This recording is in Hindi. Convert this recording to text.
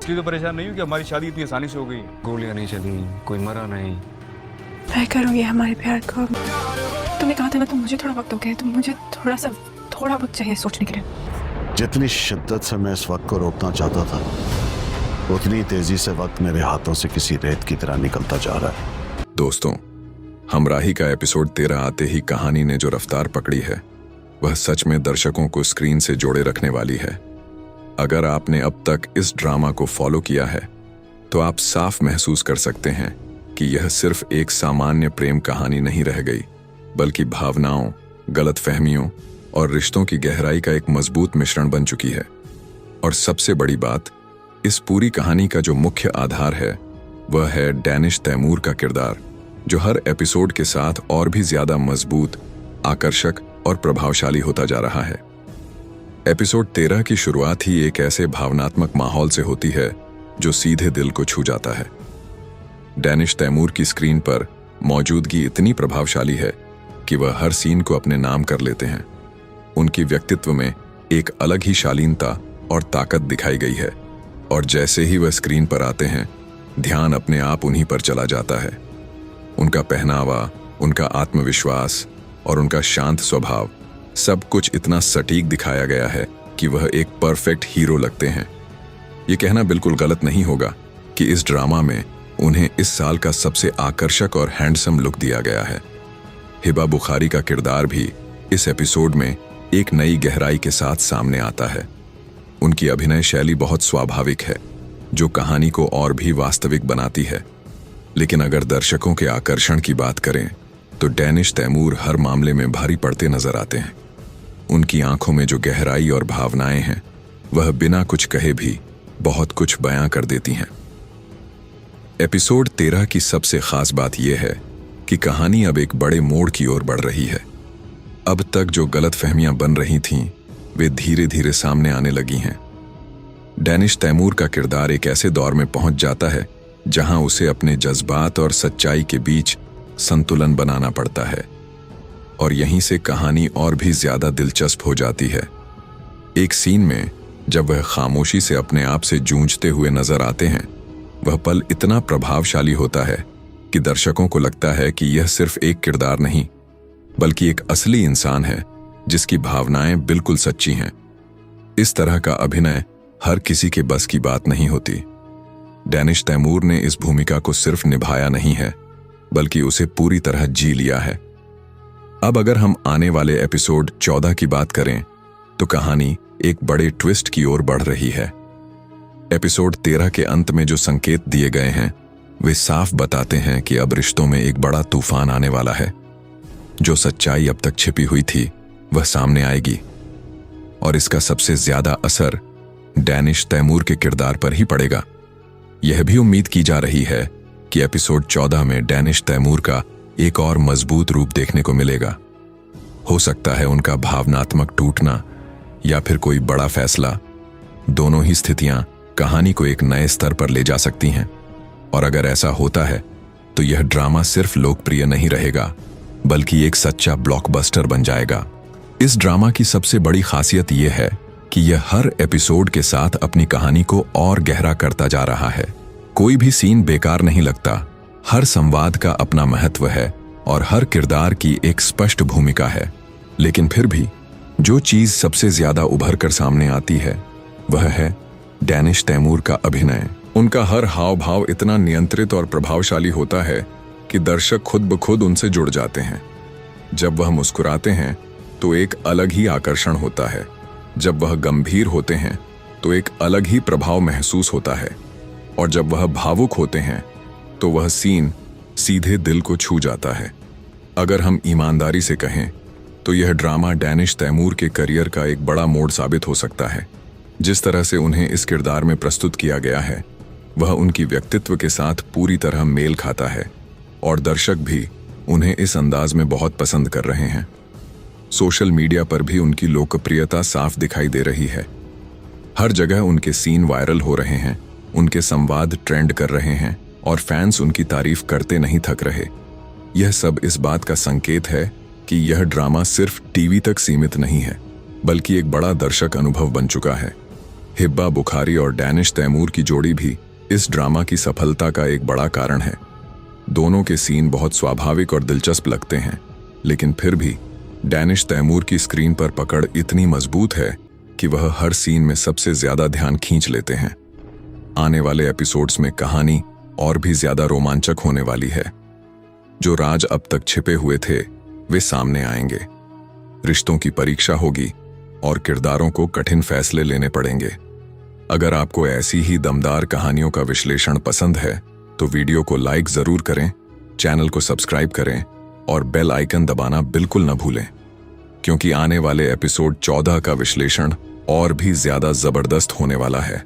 इसलिए तो परेशान नहीं हूँ कि हमारी शादी इतनी आसानी से हो गई। गोलियां नहीं चली, कोई मरा नहीं। मैं करूँगी हमारे प्यार को। तुमने कहा था ना, तुम मुझे थोड़ा वक्त दोगे, तुम मुझे थोड़ा वक्त चाहिए सोचने के लिए। जितनी शिद्दत से मैं इस वक्त को रोकना चाहता था, उतनी तेजी से वक्त मेरे हाथों से किसी रेत की तरह निकलता जा रहा है। दोस्तों, हमराही का एपिसोड 13 आते ही कहानी ने जो रफ्तार पकड़ी है, वह सच में दर्शकों को स्क्रीन से जोड़े रखने वाली है। अगर आपने अब तक इस ड्रामा को फॉलो किया है, तो आप साफ महसूस कर सकते हैं कि यह सिर्फ एक सामान्य प्रेम कहानी नहीं रह गई, बल्कि भावनाओं, गलतफहमियों और रिश्तों की गहराई का एक मजबूत मिश्रण बन चुकी है। और सबसे बड़ी बात, इस पूरी कहानी का जो मुख्य आधार है, वह है डैनिश तैमूर का किरदार, जो हर एपिसोड के साथ और भी ज्यादा मजबूत, आकर्षक और प्रभावशाली होता जा रहा है। एपिसोड 13 की शुरुआत ही एक ऐसे भावनात्मक माहौल से होती है जो सीधे दिल को छू जाता है। डैनिश तैमूर की स्क्रीन पर मौजूदगी इतनी प्रभावशाली है कि वह हर सीन को अपने नाम कर लेते हैं। उनकी व्यक्तित्व में एक अलग ही शालीनता और ताकत दिखाई गई है, और जैसे ही वह स्क्रीन पर आते हैं, ध्यान अपने आप उन्हीं पर चला जाता है। उनका पहनावा, उनका आत्मविश्वास और उनका शांत स्वभाव, सब कुछ इतना सटीक दिखाया गया है कि वह एक परफेक्ट हीरो लगते हैं। ये कहना बिल्कुल गलत नहीं होगा कि इस ड्रामा में उन्हें इस साल का सबसे आकर्षक और हैंडसम लुक दिया गया है। हिबा बुखारी का किरदार भी इस एपिसोड में एक नई गहराई के साथ सामने आता है। उनकी अभिनय शैली बहुत स्वाभाविक है, जो कहानी को और भी वास्तविक बनाती है। लेकिन अगर दर्शकों के आकर्षण की बात करें, तो डैनिश तैमूर हर मामले में भारी पड़ते नजर आते हैं। उनकी आंखों में जो गहराई और भावनाएं हैं, वह बिना कुछ कहे भी बहुत कुछ बयां कर देती हैं। एपिसोड 13 की सबसे खास बात यह है कि कहानी अब एक बड़े मोड़ की ओर बढ़ रही है। अब तक जो गलतफहमियां बन रही थीं, वे धीरे धीरे सामने आने लगी हैं। डैनिश तैमूर का किरदार एक ऐसे दौर में पहुंच जाता है जहां उसे अपने जज्बात और सच्चाई के बीच संतुलन बनाना पड़ता है, और यहीं से कहानी और भी ज्यादा दिलचस्प हो जाती है। एक सीन में जब वह खामोशी से अपने आप से जूझते हुए नजर आते हैं, वह पल इतना प्रभावशाली होता है कि दर्शकों को लगता है कि यह सिर्फ एक किरदार नहीं, बल्कि एक असली इंसान है जिसकी भावनाएं बिल्कुल सच्ची हैं। इस तरह का अभिनय हर किसी के बस की बात नहीं होती। डैनिश तैमूर ने इस भूमिका को सिर्फ निभाया नहीं है, बल्कि उसे पूरी तरह जी लिया है। अब अगर हम आने वाले एपिसोड 14 की बात करें, तो कहानी एक बड़े ट्विस्ट की ओर बढ़ रही है। एपिसोड 13 के अंत में जो संकेत दिए गए हैं, वे साफ बताते हैं कि अब रिश्तों में एक बड़ा तूफान आने वाला है। जो सच्चाई अब तक छिपी हुई थी, वह सामने आएगी, और इसका सबसे ज्यादा असर डैनिश तैमूर के किरदार पर ही पड़ेगा। यह भी उम्मीद की जा रही है कि एपिसोड 14 में डैनिश तैमूर का एक और मजबूत रूप देखने को मिलेगा। हो सकता है उनका भावनात्मक टूटना या फिर कोई बड़ा फैसला, दोनों ही स्थितियां कहानी को एक नए स्तर पर ले जा सकती हैं। और अगर ऐसा होता है, तो यह ड्रामा सिर्फ लोकप्रिय नहीं रहेगा, बल्कि एक सच्चा ब्लॉकबस्टर बन जाएगा। इस ड्रामा की सबसे बड़ी खासियत यह है कि यह हर एपिसोड के साथ अपनी कहानी को और गहरा करता जा रहा है। कोई भी सीन बेकार नहीं लगता। हर संवाद का अपना महत्व है और हर किरदार की एक स्पष्ट भूमिका है। लेकिन फिर भी जो चीज सबसे ज्यादा उभर कर सामने आती है, वह है डैनिश तैमूर का अभिनय। उनका हर हाव भाव इतना नियंत्रित और प्रभावशाली होता है कि दर्शक खुद ब खुद उनसे जुड़ जाते हैं। जब वह मुस्कुराते हैं तो एक अलग ही आकर्षण होता है। जब वह गंभीर होते हैं तो एक अलग ही प्रभाव महसूस होता है, और जब वह भावुक होते हैं तो वह सीन सीधे दिल को छू जाता है। अगर हम ईमानदारी से कहें, तो यह ड्रामा डैनिश तैमूर के करियर का एक बड़ा मोड़ साबित हो सकता है। जिस तरह से उन्हें इस किरदार में प्रस्तुत किया गया है, वह उनकी व्यक्तित्व के साथ पूरी तरह मेल खाता है, और दर्शक भी उन्हें इस अंदाज में बहुत पसंद कर रहे हैं। सोशल मीडिया पर भी उनकी लोकप्रियता साफ दिखाई दे रही है। हर जगह उनके सीन वायरल हो रहे हैं, उनके संवाद ट्रेंड कर रहे हैं, और फैंस उनकी तारीफ करते नहीं थक रहे। यह सब इस बात का संकेत है कि यह ड्रामा सिर्फ टीवी तक सीमित नहीं है, बल्कि एक बड़ा दर्शक अनुभव बन चुका है। हिब्बा बुखारी और डैनिश तैमूर की जोड़ी भी इस ड्रामा की सफलता का एक बड़ा कारण है। दोनों के सीन बहुत स्वाभाविक और दिलचस्प लगते हैं, लेकिन फिर भी डैनिश तैमूर की स्क्रीन पर पकड़ इतनी मजबूत है कि वह हर सीन में सबसे ज्यादा ध्यान खींच लेते हैं। आने वाले एपिसोड्स में कहानी और भी ज्यादा रोमांचक होने वाली है। जो राज अब तक छिपे हुए थे वे सामने आएंगे, रिश्तों की परीक्षा होगी और किरदारों को कठिन फैसले लेने पड़ेंगे। अगर आपको ऐसी ही दमदार कहानियों का विश्लेषण पसंद है तो वीडियो को लाइक जरूर करें, चैनल को सब्सक्राइब करें और बेल आइकन दबाना बिल्कुल न भूलें, क्योंकि आने वाले एपिसोड 14 का विश्लेषण और भी ज्यादा जबरदस्त होने वाला है।